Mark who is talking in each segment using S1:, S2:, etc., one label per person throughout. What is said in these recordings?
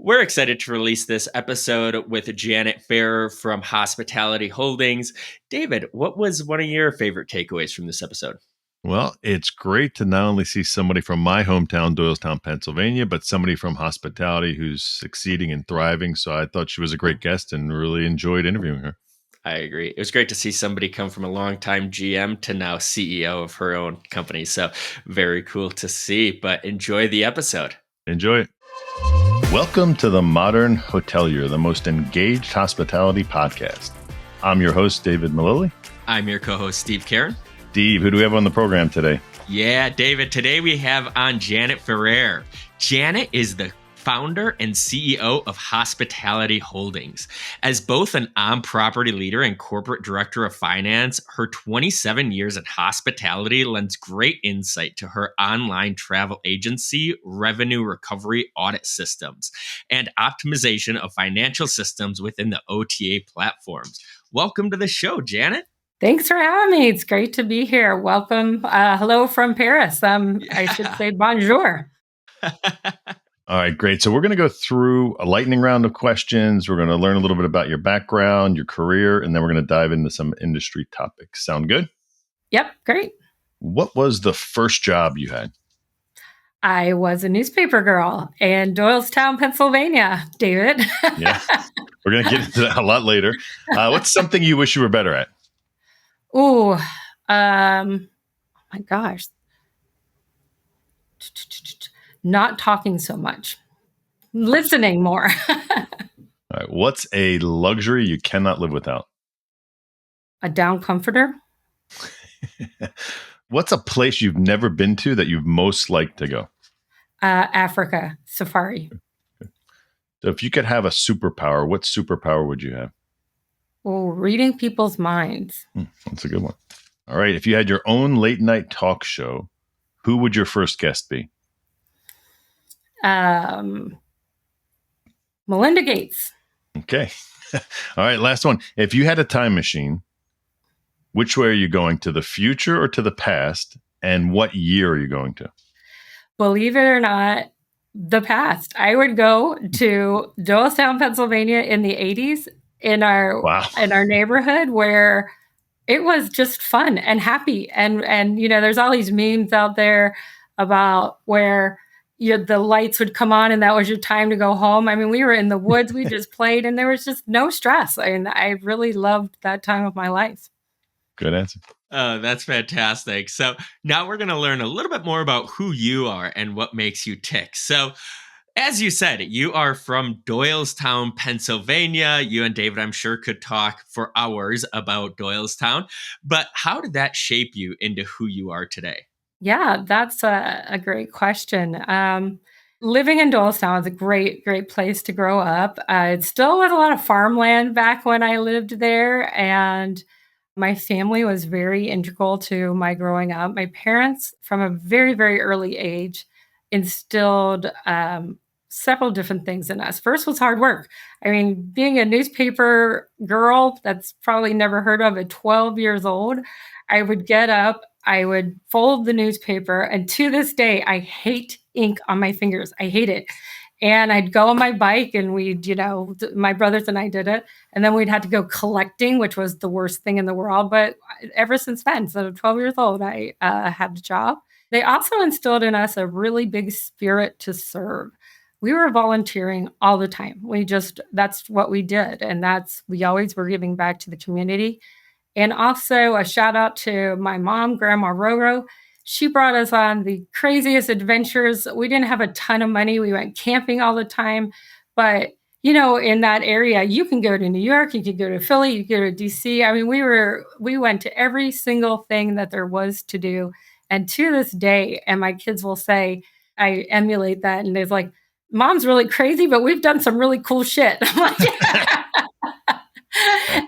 S1: We're excited to release this episode with Janet Ferrer from Hospitality Holdings. David, what was one of your favorite takeaways from this episode?
S2: Well, it's great to not only see somebody from my hometown, Doylestown, Pennsylvania, but somebody from hospitality who's succeeding and thriving. So I thought she was a great guest and really enjoyed interviewing her.
S1: I agree. It was great to see somebody come from a longtime GM to now CEO of her own company. So very cool to see, but enjoy the episode.
S2: Enjoy it. Welcome to the Modern Hotelier, the most engaged hospitality podcast. I'm your host, David Malilly.
S1: I'm your co-host, Steve Karen.
S2: Steve, who do we have on the program today?
S1: Yeah, David, today we have on Janet Ferrer. Janet is the founder and CEO of Hospitality Holdings. As both an on-property leader and corporate director of finance, her 27 years in hospitality lends great insight to her online travel agency, revenue recovery audit systems, and optimization of financial systems within the OTA platforms. Welcome to the show, Janet.
S3: Thanks for having me. It's great to be here. Welcome. Hello from Paris. I should say bonjour.
S2: All right, great. So we're going to go through a lightning round of questions. We're going to learn a little bit about your background, your career, and then we're going to dive into some industry topics. Sound good?
S3: Yep, great.
S2: What was the first job you had?
S3: I was a newspaper girl in Doylestown, Pennsylvania, David.
S2: Yeah, we're going to get into that a lot later. What's something you wish you were better at?
S3: Oh my gosh. Not talking so much. Listening more.
S2: All right. What's a luxury you cannot live without?
S3: A down comforter.
S2: What's a place you've never been to that you've most liked to go?
S3: Africa, safari.
S2: So if you could have a superpower, what superpower would you have?
S3: Oh, reading people's minds.
S2: That's a good one. All right. If you had your own late night talk show, who would your first guest be?
S3: Melinda Gates.
S2: Okay. All right. Last one. If you had a time machine, which way are you going, to the future or to the past? And what year are you going to?
S3: Believe it or not, the past. I would go to Doylestown, Pennsylvania in the 80s in our neighborhood where it was just fun and happy. And you know, there's all these memes out there about where the lights would come on and that was your time to go home. I mean, we were in the woods, we just played and there was just no stress. And I really loved that time of my life.
S2: Good answer.
S1: Oh, that's fantastic. So now we're going to learn a little bit more about who you are and what makes you tick. So as you said, you are from Doylestown, Pennsylvania. You and David, I'm sure, could talk for hours about Doylestown. But how did that shape you into who you are today?
S3: Yeah, that's a great question. Living in Doylestown is a great place to grow up. It still was a lot of farmland back when I lived there. And my family was very integral to my growing up. My parents, from a very, very early age, instilled several different things in us. First was hard work. I mean, being a newspaper girl, that's probably never heard of at 12 years old, I would get up, I would fold the newspaper, and to this day, I hate ink on my fingers. I hate it. And I'd go on my bike and we'd, my brothers and I did it. And then we'd have to go collecting, which was the worst thing in the world. But ever since then, so 12 years old, I had a job. They also instilled in us a really big spirit to serve. We were volunteering all the time. That's what we did. And we always were giving back to the community. And also a shout out to my mom, Grandma Roro. She brought us on the craziest adventures. We didn't have a ton of money. We went camping all the time. But, in that area, you can go to New York, you could go to Philly, you could go to DC. I mean, we went to every single thing that there was to do. And to this day, and my kids will say, I emulate that. And they're like, Mom's really crazy, but we've done some really cool shit. I'm like, yeah.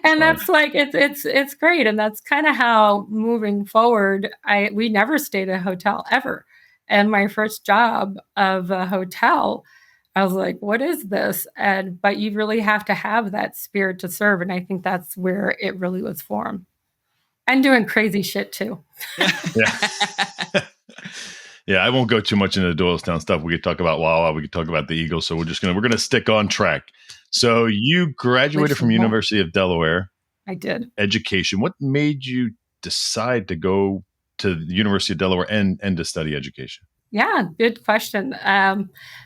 S3: And that's like, it's great. And that's kind of how moving forward, we never stayed at a hotel ever. And my first job of a hotel, I was like, what is this? But you really have to have that spirit to serve. And I think that's where it really was formed. And doing crazy shit too.
S2: Yeah. Yeah, I won't go too much into the Doylestown stuff. We could talk about Wawa. We could talk about the Eagles. So we're gonna stick on track. So you graduated from
S3: Listen,
S2: University of Delaware
S3: I did.
S2: education. What made you decide to go to the University of Delaware and to study education?
S3: Yeah, good question.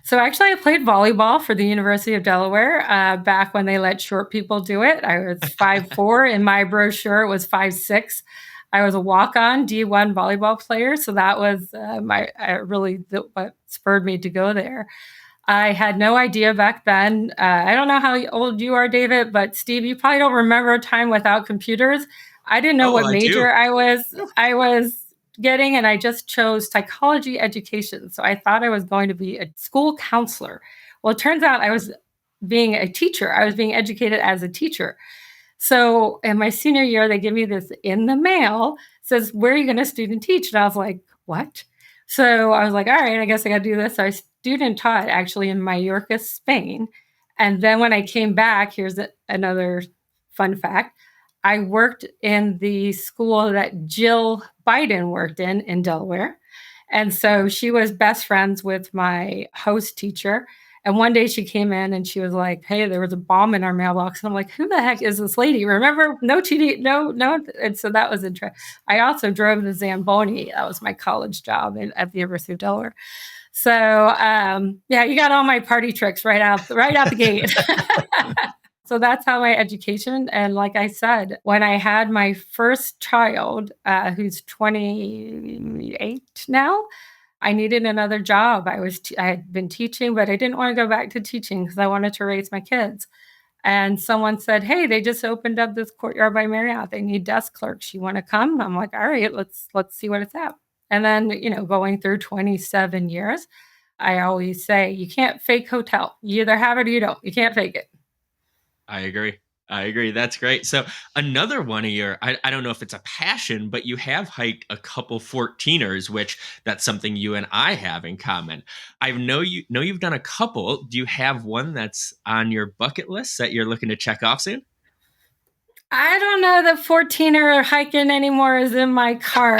S3: So actually, I played volleyball for the University of Delaware back when they let short people do it. I was 5'4". In my brochure, it was 5'6". I was a walk-on D1 volleyball player, so that was what spurred me to go there. I had no idea back then. I don't know how old you are, David, but Steve, you probably don't remember a time without computers. I didn't know
S1: Oh,
S3: what
S1: I do.
S3: major I was getting, and I just chose psychology education. So I thought I was going to be a school counselor. Well, it turns out I was being a teacher. I was being educated as a teacher. So in my senior year, they give me this in the mail, says, where are you going to student teach? And I was like, what? So I was like, all right, I guess I got to do this. So I student taught actually in Mallorca, Spain. And then when I came back, here's another fun fact. I worked in the school that Jill Biden worked in Delaware. And so she was best friends with my host teacher. And one day she came in and she was like, hey, there was a bomb in our mailbox. And I'm like, who the heck is this lady? Remember? No TD, no. And so that was interesting. I also drove the Zamboni. That was my college job at the University of Delaware. So yeah, you got all my party tricks right out the gate. So that's how my education. And like I said, when I had my first child, who's 28 now, I needed another job. I had been teaching, but I didn't want to go back to teaching because I wanted to raise my kids. And someone said, "Hey, they just opened up this Courtyard by Marriott. They need desk clerks. You want to come?" I'm like, "All right, let's see what it's at." And then, going through 27 years, I always say, you can't fake hotel. You either have it or you don't. You can't fake it.
S1: I agree. That's great. So another one of your, I don't know if it's a passion, but you have hiked a couple 14ers, which that's something you and I have in common. I know you've done a couple. Do you have one that's on your bucket list that you're looking to check off soon?
S3: I don't know that 14er hiking anymore is in my car.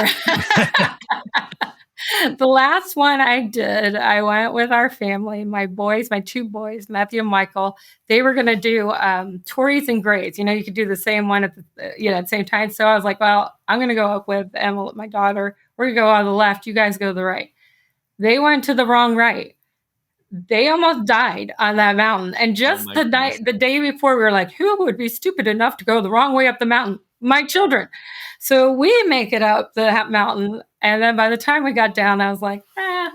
S3: The last one I did, I went with our family, my two boys, Matthew and Michael. They were going to do Torreys and Grays. You could do the same one at the same time. So I was like, well, I'm going to go up with Emma, my daughter. We're going to go on the left. You guys go to the right. They went to the wrong right. They almost died on that mountain. And just the day before, we were like, who would be stupid enough to go the wrong way up the mountain? My children. So we make it up the mountain. And then by the time we got down, I was like, I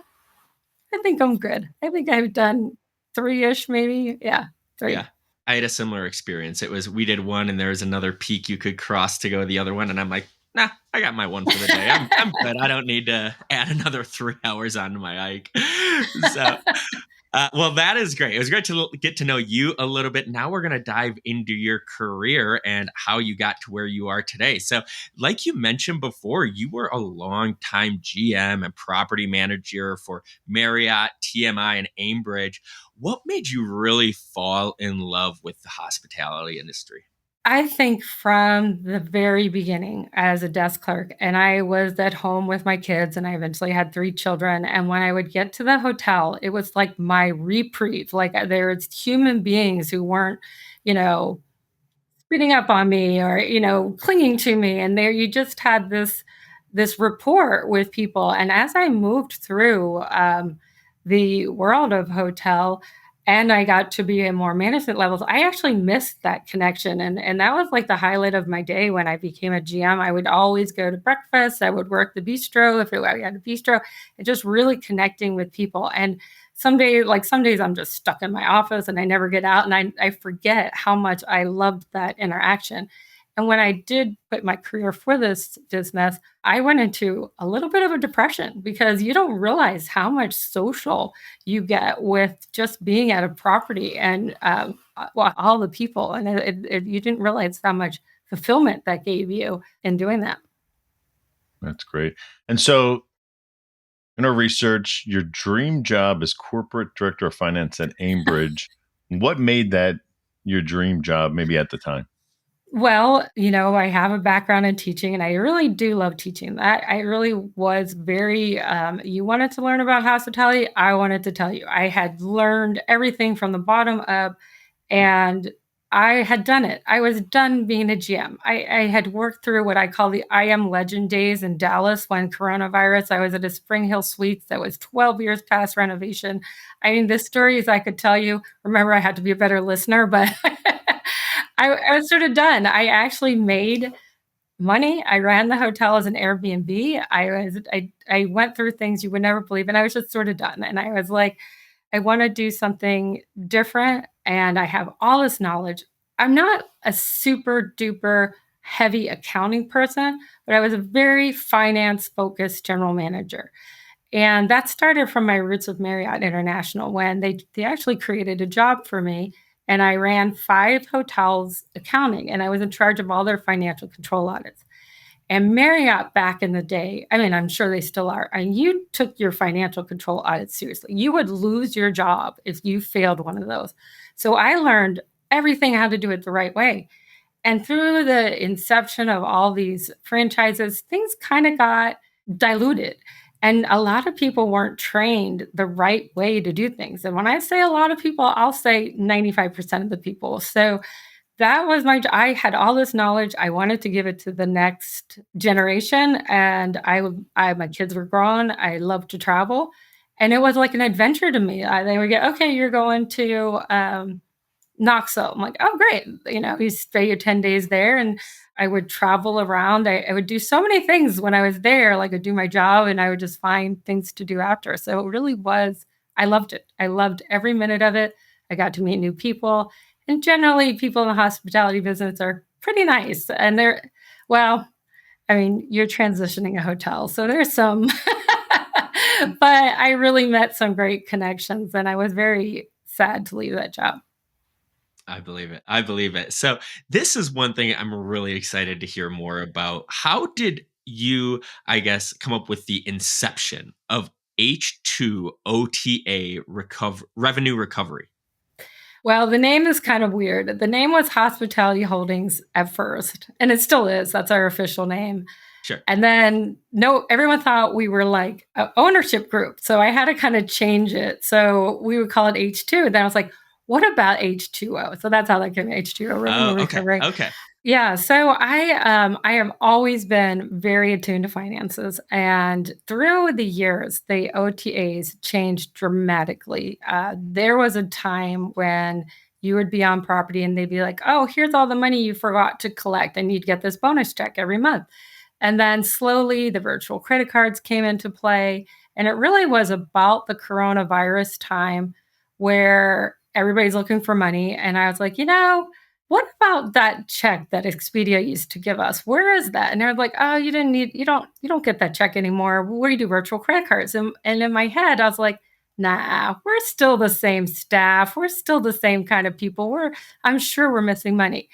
S3: think I'm good. I think I've done 3-ish, maybe. Yeah, 3.
S1: Yeah. I had a similar experience. We did one and there was another peak you could cross to go the other one. And I'm like, nah, I got my one for the day. I'm good. I don't need to add another 3 hours onto my hike. So, well, that is great. It was great to get to know you a little bit. Now we're going to dive into your career and how you got to where you are today. So like you mentioned before, you were a long-time GM and property manager for Marriott, TMI, and Aimbridge. What made you really fall in love with the hospitality industry?
S3: I think from the very beginning as a desk clerk, and I was at home with my kids, and I eventually had 3 children. And when I would get to the hotel, it was like my reprieve. Like there's human beings who weren't, speeding up on me or, clinging to me. And there you just had this rapport with people. And as I moved through the world of hotel, and I got to be in more management levels, I actually missed that connection. And that was like the highlight of my day when I became a GM. I would always go to breakfast. I would work the bistro if we had a bistro, and just really connecting with people. And some days I'm just stuck in my office and I never get out. And I forget how much I loved that interaction. And when I did put my career for this business, I went into a little bit of a depression because you don't realize how much social you get with just being at a property and all the people. And you didn't realize how much fulfillment that gave you in doing that.
S2: That's great. And so in our research, your dream job is corporate director of finance at Aimbridge. What made that your dream job maybe at the time?
S3: Well, I have a background in teaching and I really do love teaching. That I really was very you wanted to learn about hospitality, I wanted to tell you. I had learned everything from the bottom up and I had done it. I was done being a GM. I had worked through what I call the I Am Legend days in Dallas when coronavirus. I was at a Spring Hill Suites that was 12 years past renovation. I mean, the stories I could tell you. Remember, I had to be a better listener, but I was sort of done. I actually made money. I ran the hotel as an Airbnb. I went through things you would never believe, and I was just sort of done. And I was like, I want to do something different, and I have all this knowledge. I'm not a super duper heavy accounting person, but I was a very finance focused general manager. And that started from my roots with Marriott International when they actually created a job for me and I ran 5 hotels accounting and I was in charge of all their financial control audits. And Marriott back in the day, I mean, I'm sure they still are, and you took your financial control audit seriously. You would lose your job if you failed one of those. So I learned everything how to do it the right way. And through the inception of all these franchises, things kind of got diluted. And a lot of people weren't trained the right way to do things. And when I say a lot of people, I'll say 95% of the people. So that was I had all this knowledge. I wanted to give it to the next generation. And my kids were grown. I loved to travel. And it was like an adventure to me. They would get, okay, you're going to Knoxville. I'm like, oh, great. You stay your 10 days there. And I would travel around. I would do so many things when I was there. Like I'd do my job and I would just find things to do after. So it really was, I loved it. I loved every minute of it. I got to meet new people. And generally, people in the hospitality business are pretty nice. And well, I mean, you're transitioning a hotel. So there's some, but I really met some great connections. And I was very sad to leave that job.
S1: I believe it. I believe it. So this is one thing I'm really excited to hear more about. How did you, I guess, come up with the inception of H2 OTA Revenue Recovery?
S3: Well, the name is kind of weird. The name was Hospitality Holdings at first, and it still is. That's our official name.
S1: Sure.
S3: And then everyone thought we were like an ownership group. So I had to kind of change it. So we would call it H2. And then I was like, what about H2O? So that's how that came H2O Revenue Recovery.
S1: Okay.
S3: Yeah. So I have always been very attuned to finances. And through the years, the OTAs changed dramatically. There was a time when you would be on property and they'd be like, oh, here's all the money you forgot to collect. And you'd get this bonus check every month. And then slowly the virtual credit cards came into play. And it really was about the coronavirus time where everybody's looking for money. And I was like, what about that check that Expedia used to give us? Where is that? And they're like, oh, you don't get that check anymore. We do virtual credit cards. And in my head, I was like, nah, we're still the same staff. We're still the same kind of people. I'm sure we're missing money.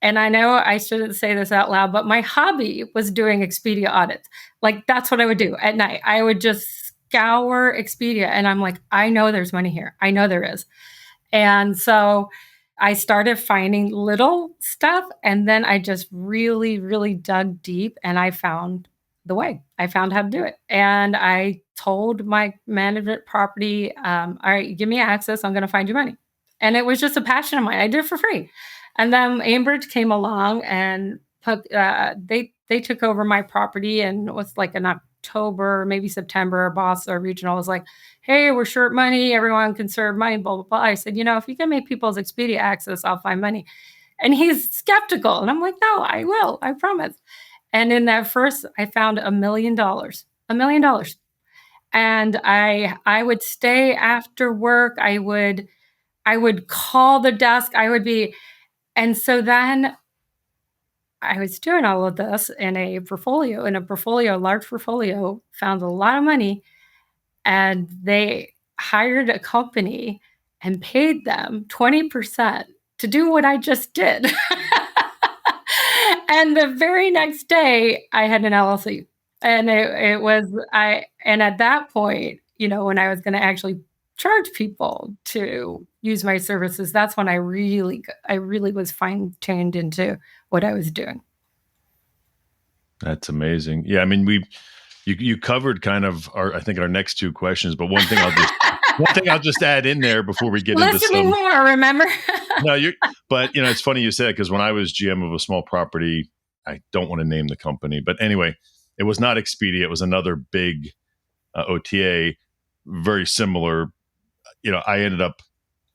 S3: And I know I shouldn't say this out loud, but my hobby was doing Expedia audits. Like that's what I would do at night. I would just scour Expedia and I'm like, I know there's money here. I know there is. And so I started finding little stuff and then I just really, really dug deep and I found the way. I found how to do it. And I told my management property, all right, give me access. I'm going to find you money. And it was just a passion of mine. I did it for free. And then Ambridge came along and they took over my property and it was like in October, maybe September, our boss, our regional was like, hey, we're short money. Everyone can serve money, blah, blah, blah. I said, if you can make people's Expedia access, I'll find money. And he's skeptical. And I'm like, no, I will. I promise. And in that first, I found $1 million. $1 million. And I would stay after work. I would call the desk. And so then I was doing all of this in a large portfolio, found a lot of money, and they hired a company and paid them 20% to do what I just did. And the very next day, I had an LLC. And and at that point, when I was going to actually charge people to use my services, that's when I really was fine-tuned into what I was doing.
S2: That's amazing. Yeah, I mean, you covered kind of our next two questions, but one thing I'll just add in there before we get into some
S3: more, remember?
S2: No, but it's funny you said, because when I was GM of a small property, I don't want to name the company, but anyway, it was not Expedia. It was another big OTA, very similar. I ended up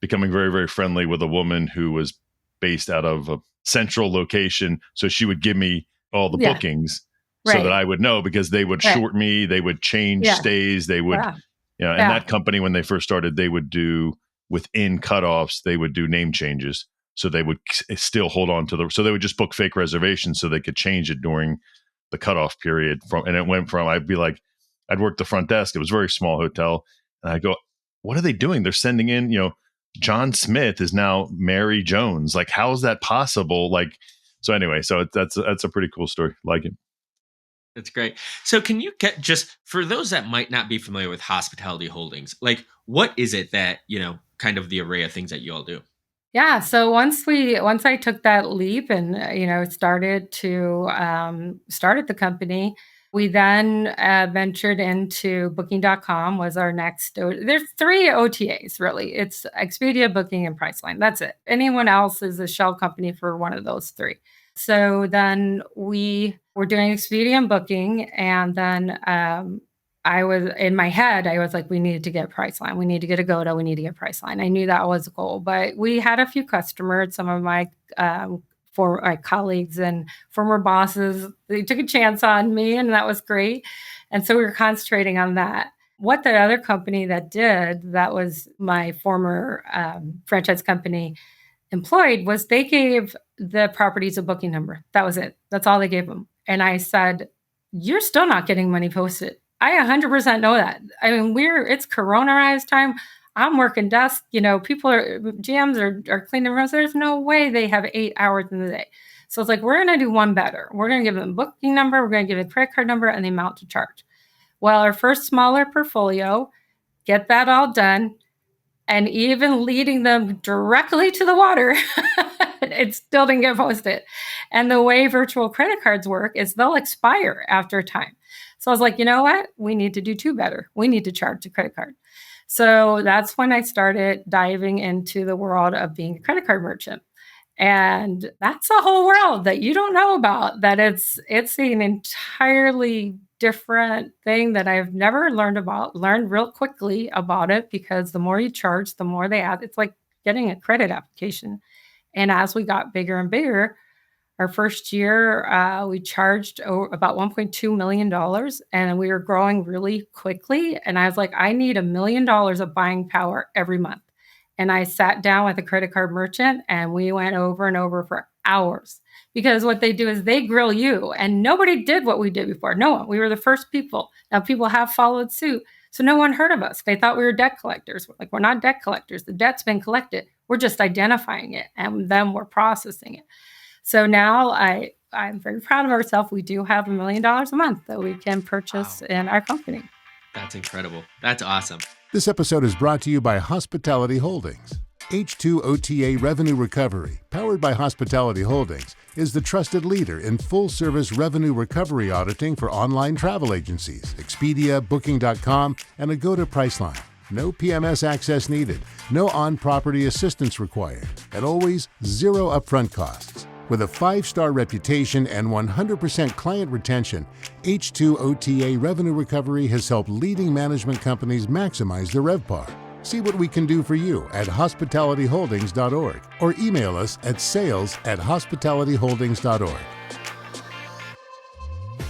S2: becoming very, very friendly with a woman who was based out of a central location. So she would give me all the bookings so that I would know, because they would short me, they would change stays, they would, and that company, when they first started, they would do within cutoffs, they would do name changes. So they would still hold on to so they would just book fake reservations so they could change it during the cutoff period and it went from, I'd work the front desk. It was a very small hotel. And I go, what are they doing? They're sending in, John Smith is now Mary Jones. Like, how is that possible? Like, so anyway, that's a pretty cool story. Like it.
S1: That's great. So can you get, just for those that might not be familiar with Hospitality Holdings, like what is it that, kind of the array of things that you all do?
S3: Yeah. So once I took that leap and, started the company, we then ventured into Booking.com was our next. There's 3 OTAs, really. It's Expedia, Booking, and Priceline. That's it. Anyone else is a shell company for one of those 3. So then we were doing Expedia and Booking, and then I was in my head, I was like, we needed to get Priceline. We need to get Agoda. We need to get Priceline. I knew that was a goal, but we had a few customers, some of my for my colleagues and former bosses, they took a chance on me, and that was great. And so we were concentrating on that. What the other company that was my former franchise company employed, was they gave the properties a booking number. That was it. That's all they gave them. And I said, you're still not getting money posted. I 100% know that. I mean, it's coronavirus time. I'm working desk, GMs are cleaning rooms. There's no way they have 8 hours in the day. So it's like, we're going to do one better. We're going to give them a booking number. We're going to give them a credit card number and the amount to charge. Well, our first smaller portfolio, get that all done. And even leading them directly to the water, it still didn't get posted. And the way virtual credit cards work is they'll expire after a time. So I was like, you know what? We need to do 2 better. We need to charge a credit card. So that's when I started diving into the world of being a credit card merchant. And that's a whole world that you don't know about, that it's an entirely different thing that I've never learned real quickly about it, because the more you charge, the more they add. It's like getting a credit application. And as we got bigger and bigger, our first year, we charged about $1.2 million, and we were growing really quickly. And I was like, I need $1 million of buying power every month. And I sat down with a credit card merchant, and we went over and over for hours, because what they do is they grill you, and nobody did what we did before. No one. We were the first people. Now people have followed suit. So no one heard of us. They thought we were debt collectors. We're not debt collectors. The debt's been collected. We're just identifying it, and then we're processing it. So now I'm very proud of ourselves. We do have $1 million a month that we can purchase in our company.
S1: That's incredible. That's awesome.
S4: This episode is brought to you by Hospitality Holdings. H2 OTA Revenue Recovery, powered by Hospitality Holdings, is the trusted leader in full-service revenue recovery auditing for online travel agencies, Expedia, Booking.com, and Agoda Priceline. No PMS access needed, no on-property assistance required, and always 0 upfront costs. With a 5-star reputation and 100% client retention, H2 OTA Revenue Recovery has helped leading management companies maximize their RevPAR. See what we can do for you at hospitalityholdings.org or email us at sales@hospitalityholdings.org.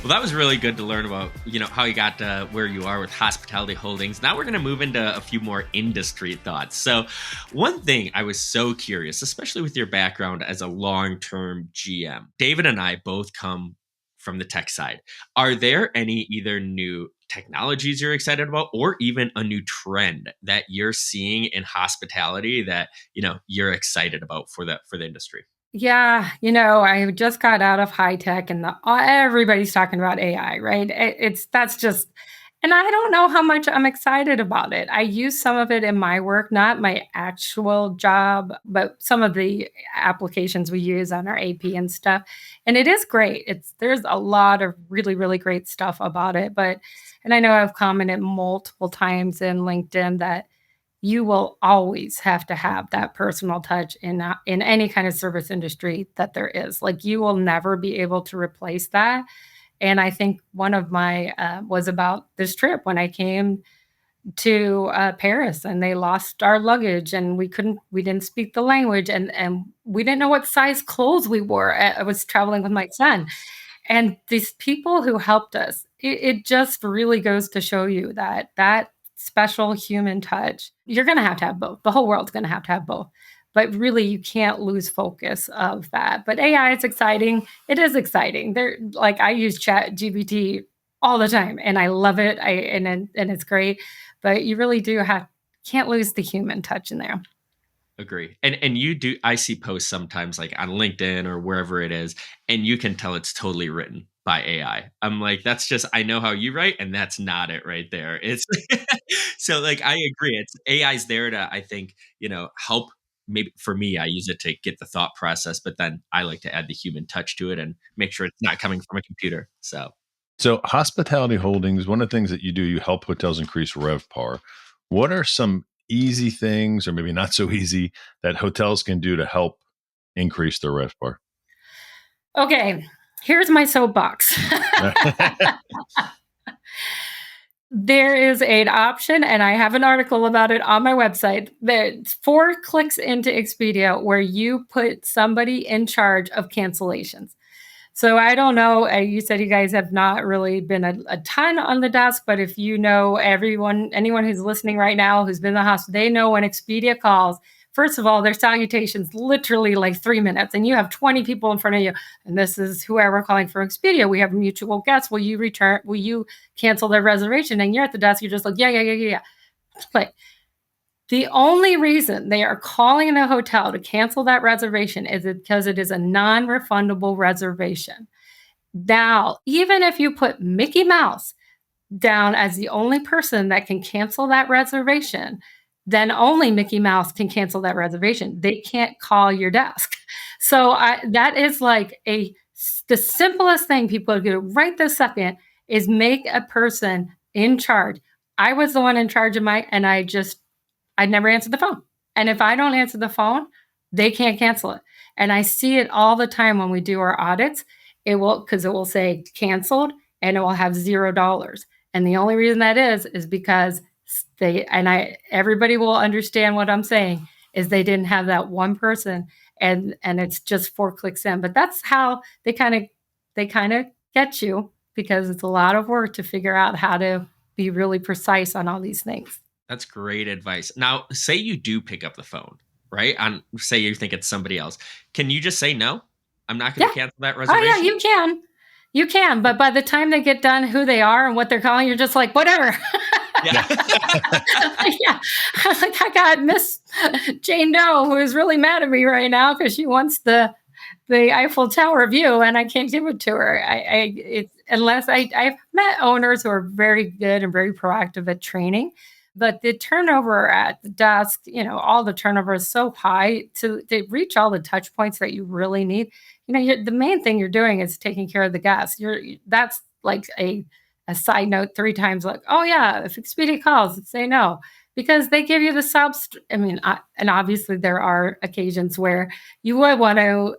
S1: Well, that was really good to learn about, how you got to where you are with Hospitality Holdings. Now we're going to move into a few more industry thoughts. So one thing I was so curious, especially with your background as a long-term GM, David and I both come from the tech side. Are there any either new technologies you're excited about, or even a new trend that you're seeing in hospitality that, you're excited about for the industry?
S3: Yeah, I just got out of high tech, and everybody's talking about AI, right? That's just And I don't know how much I'm excited about it. I use some of it in my work, not my actual job, but some of the applications we use on our AP and stuff. And it is great. There's a lot of really, really great stuff about it. And I know I've commented multiple times in LinkedIn that you will always have to have that personal touch in any kind of service industry that there is. Like you will never be able to replace that. And I think one of my was about this trip when I came to Paris and they lost our luggage and we didn't speak the language and we didn't know what size clothes we wore. I was traveling with my son. And these people who helped us, it just really goes to show you that special human touch, you're going to have both. The whole world's going to have both. But really, you can't lose focus of that. But AI is exciting. It is exciting. I use Chat GPT all the time, and I love it. And it's great. But you really can't lose the human touch in there.
S1: Agree. And you do, I see posts sometimes like on LinkedIn or wherever it is, and you can tell it's totally written by AI. I'm like, that's just, I know how you write, and that's not it right there. It's so like, I agree. It's AI's there to, I think, help. Maybe for me, I use it to get the thought process, but then I like to add the human touch to it and make sure it's not coming from a computer. So
S2: Hospitality Holdings, one of the things that you do, you help hotels increase RevPAR. What are some easy things, or maybe not so easy, that hotels can do to help increase their RevPAR?
S3: Okay, here's my soapbox. There is an option, and I have an article about it on my website. There's 4 clicks into Expedia where you put somebody in charge of cancellations. So I don't know. You said you guys have not really been a ton on the desk, but if you know anyone who's listening right now who's been in the hospital, they know when Expedia calls, first of all, their salutation's literally like 3 minutes, and you have 20 people in front of you, and this is whoever calling for Expedia. We have mutual guests. Will you cancel their reservation? And you're at the desk. You're just like, yeah. But the only reason they are calling the hotel to cancel that reservation is because it is a non-refundable reservation. Now, even if you put Mickey Mouse down as the only person that can cancel that reservation, then only Mickey Mouse can cancel that reservation. They can't call your desk. So that is like the simplest thing people do right this second is make a person in charge. I was the one in charge of and I'd never answered the phone. And if I don't answer the phone, they can't cancel it. And I see it all the time when we do our audits. Because it will say canceled and it will have $0. And the only reason that is because everybody will understand what I'm saying is they didn't have that one person and it's just 4 clicks in. But that's how they kind of get you, because it's a lot of work to figure out how to be really precise on all these things.
S1: That's great advice. Now, say you do pick up the phone, right? Say you think it's somebody else. Can you just say no? I'm not going to cancel that reservation.
S3: Oh yeah, you can. But by the time they get done who they are and what they're calling, you're just like, whatever. Yeah. I got Miss Jane Doe who is really mad at me right now because she wants the Eiffel Tower view and I can't give it to her. I've met owners who are very good and very proactive at training. But the turnover at the desk, all the turnover is so high to reach all the touch points that you really need. The main thing you're doing is taking care of the guests. That's like a side note 3 times, like, oh yeah, if Expedia calls, say no, because they give you the subs. And obviously there are occasions where you would want to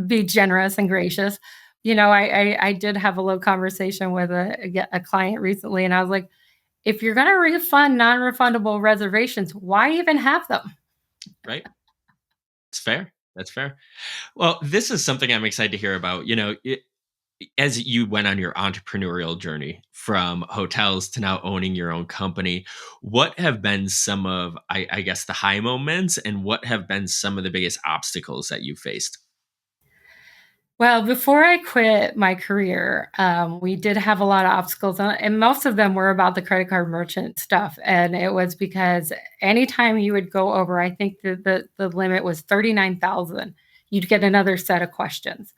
S3: be generous and gracious. I did have a little conversation with a client recently, and I was like, if you're going to refund non-refundable reservations, why even have them?
S1: Right. It's fair. That's fair. Well, this is something I'm excited to hear about. As you went on your entrepreneurial journey from hotels to now owning your own company, what have been some of, I guess, the high moments, and what have been some of the biggest obstacles that you faced?
S3: Well, before I quit my career, we did have a lot of obstacles, and most of them were about the credit card merchant stuff. And it was because anytime you would go over, I think the limit was 39,000, you'd get another set of questions,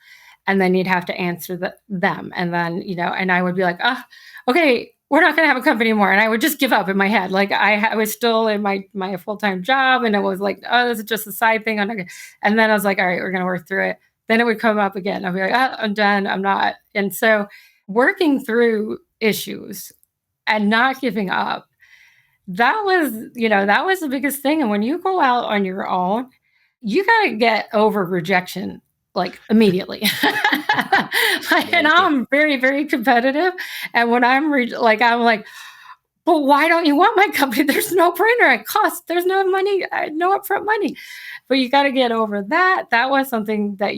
S3: and then you'd have to answer them. And then, and I would be like, okay, we're not going to have a company anymore. And I would just give up in my head. Like I was still in my full-time job, and it was like, oh, this is just a side thing. And then I was like, all right, we're going to work through it. Then it would come up again. I'd be like, oh, I'm done. I'm not. And so working through issues and not giving up, that was the biggest thing. And when you go out on your own, you got to get over rejection like immediately. And I'm very, very competitive. And when I'm like, but why don't you want my company? There's no brainer. It costs. There's no money, no upfront money. But you got to get over that. That was something that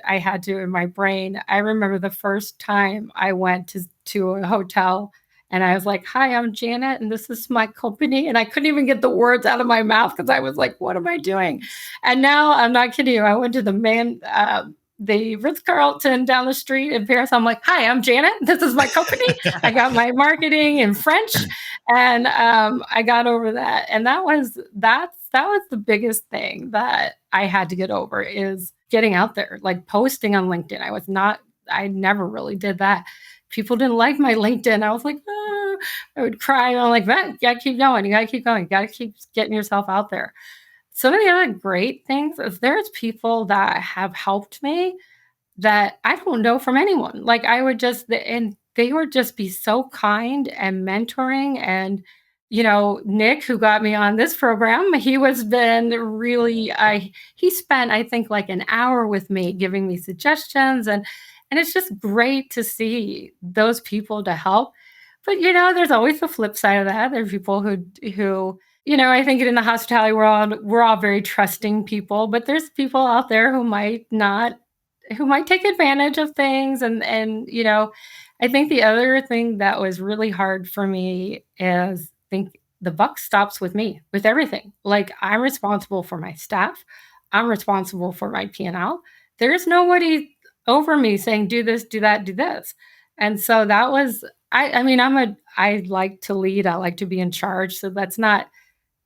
S3: I had to in my brain. I remember the first time I went to a hotel, and I was like, hi, I'm Janet, and this is my company. And I couldn't even get the words out of my mouth because I was like, what am I doing? And now, I'm not kidding you, I went to the Ritz-Carlton down the street in Paris. I'm like, hi, I'm Janet. This is my company. I got my marketing in French, and I got over that. And that was the biggest thing that I had to get over, is getting out there, like posting on LinkedIn. I never really did that. People didn't like my LinkedIn. I was like, oh, I would cry. I'm like, man, you gotta keep going. You gotta keep going. You gotta keep getting yourself out there. Some of the other great things is there's people that have helped me that I don't know from anyone. Like and they would just be so kind and mentoring. And, Nick, who got me on this program, he spent, I think, like an hour with me giving me suggestions. And it's just great to see those people to help. But, there's always the flip side of that. There's people who, I think in the hospitality world, we're all very trusting people, but there's people out there who might take advantage of things. And I think the other thing that was really hard for me is, I think the buck stops with me, with everything. Like, I'm responsible for my staff. I'm responsible for my P&L. There's nobody over me saying, do this, do that, do this. And so that was, I like to lead. I like to be in charge. So that's not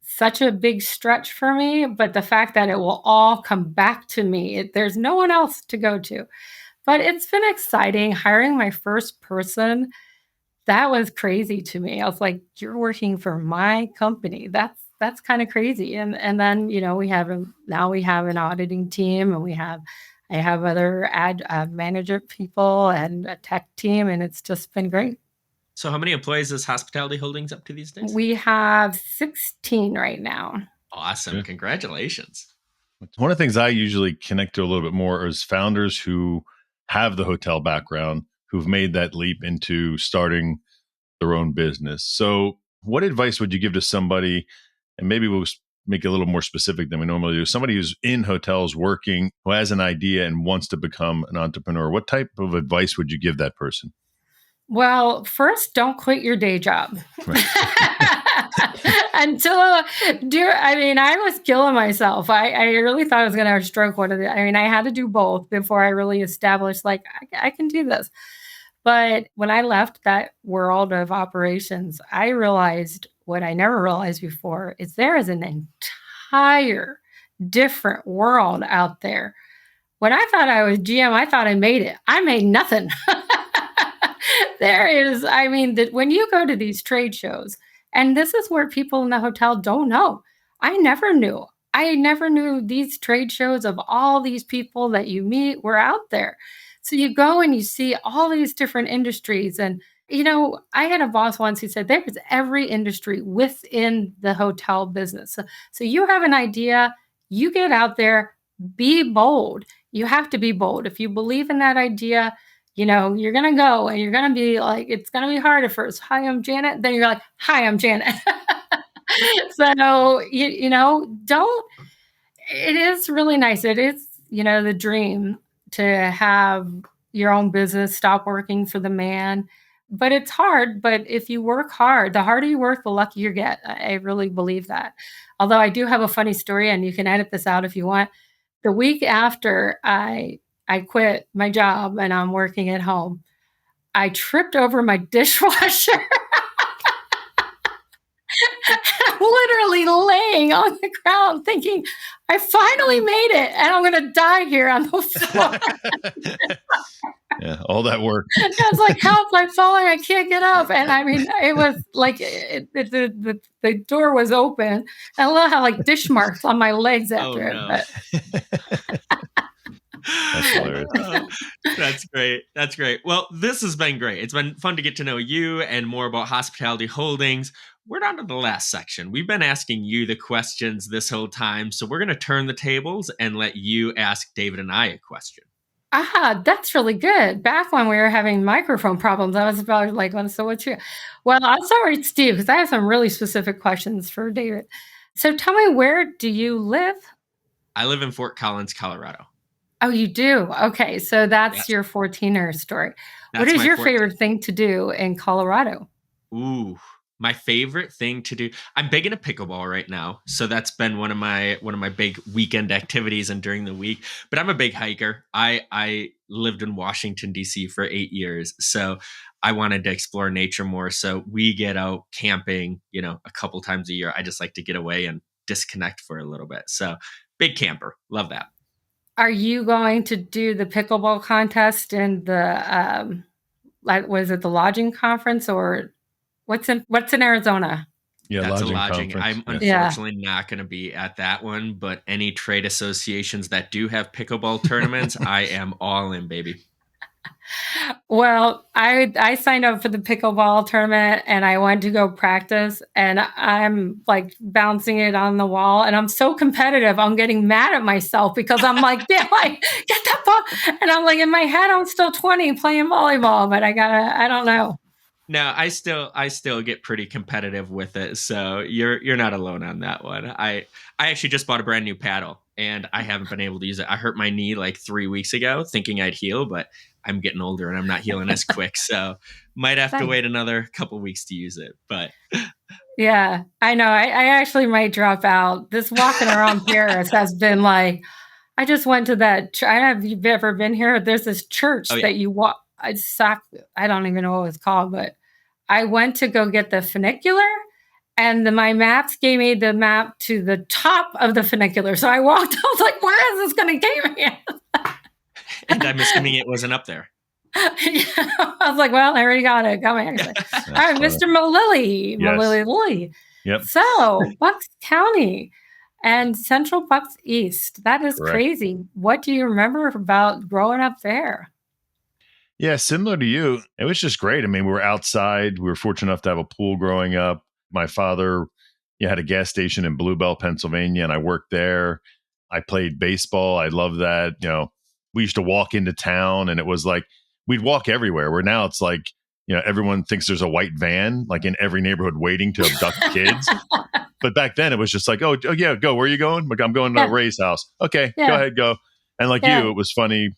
S3: such a big stretch for me, but the fact that it will all come back to me, there's no one else to go to. But it's been exciting hiring my first person. That was crazy to me. I was like, you're working for my company. That's kind of crazy. And then, we have an auditing team, and I have other manager people and a tech team, and it's just been great.
S1: So how many employees is Hospitality Holdings up to these days?
S3: We have 16 right now.
S1: Awesome. Yeah. Congratulations.
S2: One of the things I usually connect to a little bit more is founders who have the hotel background, who've made that leap into starting their own business. So what advice would you give to somebody, and maybe we'll make it a little more specific than we normally do, somebody who's in hotels working, who has an idea and wants to become an entrepreneur? What type of advice would you give that person?
S3: Well, first, don't quit your day job. Right. I was killing myself. I really thought I was going to have a stroke one of the, I had to do both before I really established, like, I can do this. But when I left that world of operations, I realized what I never realized before is there is an entire different world out there. When I thought I was GM, I thought I made it. I made nothing. There is, when you go to these trade shows, and this is where people in the hotel don't know. I never knew these trade shows of all these people that you meet were out there. So you go and you see all these different industries. And, I had a boss once who said, there is every industry within the hotel business. So you have an idea, you get out there, be bold. You have to be bold. If you believe in that idea, you're going to go, and you're going to be like, it's going to be hard at first. Hi, I'm Janet. Then you're like, hi, I'm Janet. So, it is really nice. It is, the dream to have your own business, stop working for the man. But it's hard. But if you work hard, the harder you work, the luckier you get. I really believe that. Although I do have a funny story, and you can edit this out if you want. The week after I quit my job and I'm working at home, I tripped over my dishwasher. I'm literally laying on the ground thinking, I finally made it, and I'm going to die here on the floor.
S2: Yeah, all that work.
S3: I was like, help, I'm falling, I can't get up. And I mean, it was like the door was open. I love how like dish marks on my legs
S1: Oh
S3: after it.
S1: no.
S3: But
S2: That's hilarious.
S1: That's great. That's great. Well, this has been great. It's been fun to get to know you and more about Hospitality Holdings. We're down to the last section. We've been asking you the questions this whole time, so we're going to turn the tables and let you ask David and I a question.
S3: That's really good. Back when we were having microphone problems, I was about like, well, so what's your... Well, I'll start with Steve because I have some really specific questions for David. So tell me, where do you live?
S1: I live in Fort Collins, Colorado.
S3: Oh, you do? Okay, so that's
S1: Yes.
S3: your 14er story.
S1: That's
S3: What is
S1: my
S3: your
S1: 14.
S3: favorite thing to do in Colorado?
S1: Ooh, my favorite thing to do. I'm big into pickleball right now, so that's been one of my big weekend activities and during the week. But I'm a big hiker. I lived in Washington D.C. for 8 years, so I wanted to explore nature more. So we get out camping, a couple times a year. I just like to get away and disconnect for a little bit. So big camper, love that.
S3: Are you going to do the pickleball contest in the was it the lodging conference or what's in Arizona?
S2: Yeah,
S1: That's
S2: lodging
S1: a lodging.
S2: conference.
S1: I'm
S2: Yeah.
S1: unfortunately not going to be at that one, but any trade associations that do have pickleball tournaments, I am all in, baby.
S3: Well, I signed up for the pickleball tournament and I went to go practice and I'm like bouncing it on the wall and I'm so competitive. I'm getting mad at myself because I'm like, yeah, like, get that ball. And I'm like, in my head, I'm still 20 playing volleyball, but I don't know.
S1: No, I still get pretty competitive with it. So you're not alone on that one. I actually just bought a brand new paddle and I haven't been able to use it. I hurt my knee like 3 weeks ago thinking I'd heal, but I'm getting older and I'm not healing as quick. So might have to wait another couple weeks to use it. But
S3: yeah, I know. I actually might drop out. This walking around Paris has been like, I just went to that. I don't know if you've ever been here. There's this church that you walk. I don't even know what it's called, but I went to go get the funicular and my maps gave me the map to the top of the funicular. So I walked, I was like, where is this going to take me?
S1: And I'm assuming it wasn't up there.
S3: Yeah, I was like, well, I already got it. Come here. All right, Mr. Malilly.
S2: Yes.
S3: Malilly.
S2: Yep.
S3: So Bucks County and Central Bucks East. That is
S2: Correct.
S3: crazy. What do you remember about growing up there?
S2: Yeah, similar to you. It was just great. I mean, we were outside. We were fortunate enough to have a pool growing up. My father had a gas station in Bluebell, Pennsylvania, and I worked there. I played baseball. I loved that. We used to walk into town and it was like, we'd walk everywhere, where now it's like, everyone thinks there's a white van like in every neighborhood waiting to abduct kids. But back then it was just like, oh yeah, go. Where are you going? Like, I'm going to Ray's house. Okay, go ahead, go. And like you, it was funny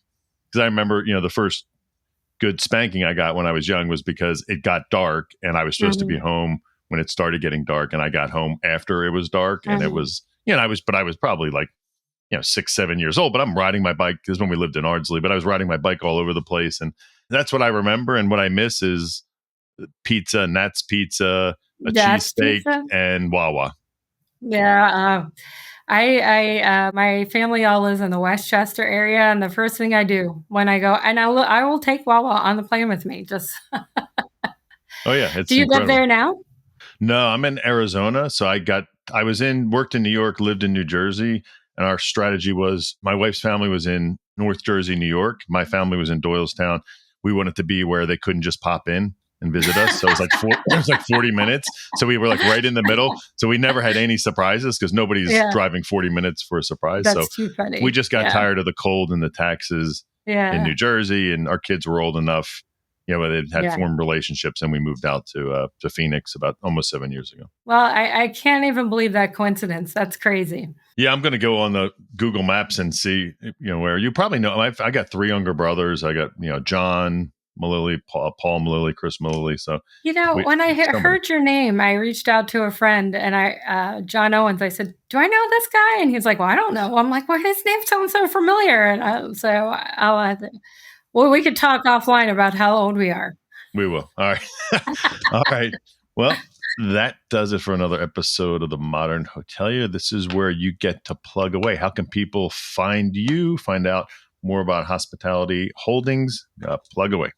S2: because I remember, the first good spanking I got when I was young was because it got dark and I was supposed to be home when it started getting dark, and I got home after it was dark, and it was, I was probably like, 6, 7 years old, but I'm riding my bike. This is when we lived in Ardsley, but I was riding my bike all over the place. And that's what I remember. And what I miss is pizza, Nat's Pizza, a cheesesteak, and Wawa.
S3: Yeah. I my family all lives in the Westchester area. And the first thing I do when I go, and I will take Wawa on the plane with me. Just.
S2: Oh yeah.
S3: Do you live there now?
S2: No, I'm in Arizona. So worked in New York, lived in New Jersey. And our strategy was, my wife's family was in North Jersey, New York. My family was in Doylestown. We wanted to be where they couldn't just pop in and visit us. So it was like 40 minutes. So we were like right in the middle. So we never had any surprises because nobody's driving 40 minutes for a surprise.
S3: That's too funny.
S2: We just got tired of the cold and the taxes in New Jersey. And our kids were old enough, where they'd had formed relationships, and we moved out to Phoenix about almost 7 years ago.
S3: Well, I can't even believe that coincidence. That's crazy.
S2: Yeah, I'm going to go on the Google Maps and see, where you probably know. I got 3 younger brothers. I got, John Malilly, Paul Malilly, Chris Malilly. So,
S3: when I heard your name, I reached out to a friend and John Owens, I said, do I know this guy? And he's like, well, I don't know. I'm like, well, his name sounds so familiar. And so I'll have to. Well, we could talk offline about how old we are.
S2: We will. All right. All right. Well, that does it for another episode of the Modern Hotelier. This is where you get to plug away. How can people find you, find out more about Hospitality Holdings? Plug away.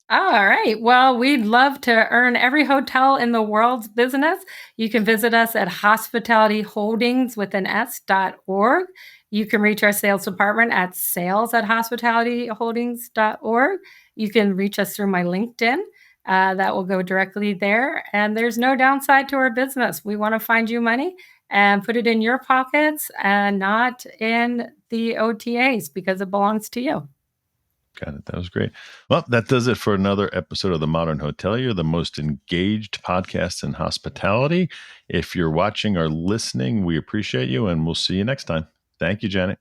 S3: All right. Well, we'd love to earn every hotel in the world's business. You can visit us at hospitalityholdings.org. You can reach our sales department at sales@hospitalityholdings.org. You can reach us through my LinkedIn. That will go directly there. And there's no downside to our business. We want to find you money and put it in your pockets and not in the OTAs because it belongs to you.
S2: Got it. That was great. Well, that does it for another episode of The Modern Hotelier, the most engaged podcast in hospitality. If you're watching or listening, we appreciate you, and we'll see you next time. Thank you, Janet.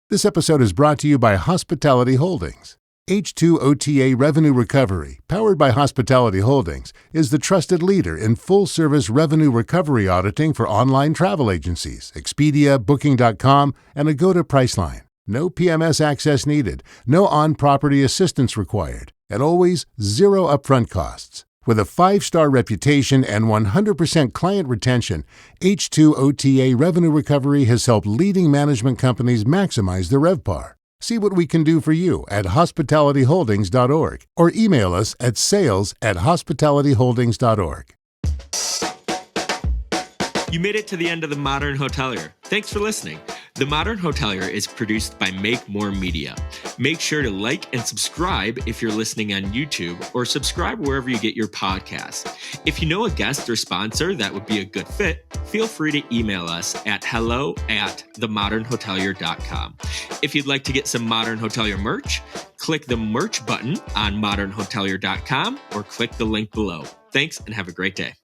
S4: This episode is brought to you by Hospitality Holdings. H2 OTA Revenue Recovery, powered by Hospitality Holdings, is the trusted leader in full-service revenue recovery auditing for online travel agencies, Expedia, Booking.com, and Agoda Priceline. No PMS access needed, no on-property assistance required, and always zero upfront costs. With a 5-star reputation and 100% client retention, H2 OTA Revenue Recovery has helped leading management companies maximize their RevPAR. See what we can do for you at hospitalityholdings.org or email us at sales@hospitalityholdings.org.
S1: You made it to the end of The Modern Hotelier. Thanks for listening. The Modern Hotelier is produced by Make More Media. Make sure to like and subscribe if you're listening on YouTube, or subscribe wherever you get your podcasts. If you know a guest or sponsor that would be a good fit, feel free to email us at hello@themodernhotelier.com. If you'd like to get some Modern Hotelier merch, click the merch button on modernhotelier.com or click the link below. Thanks and have a great day.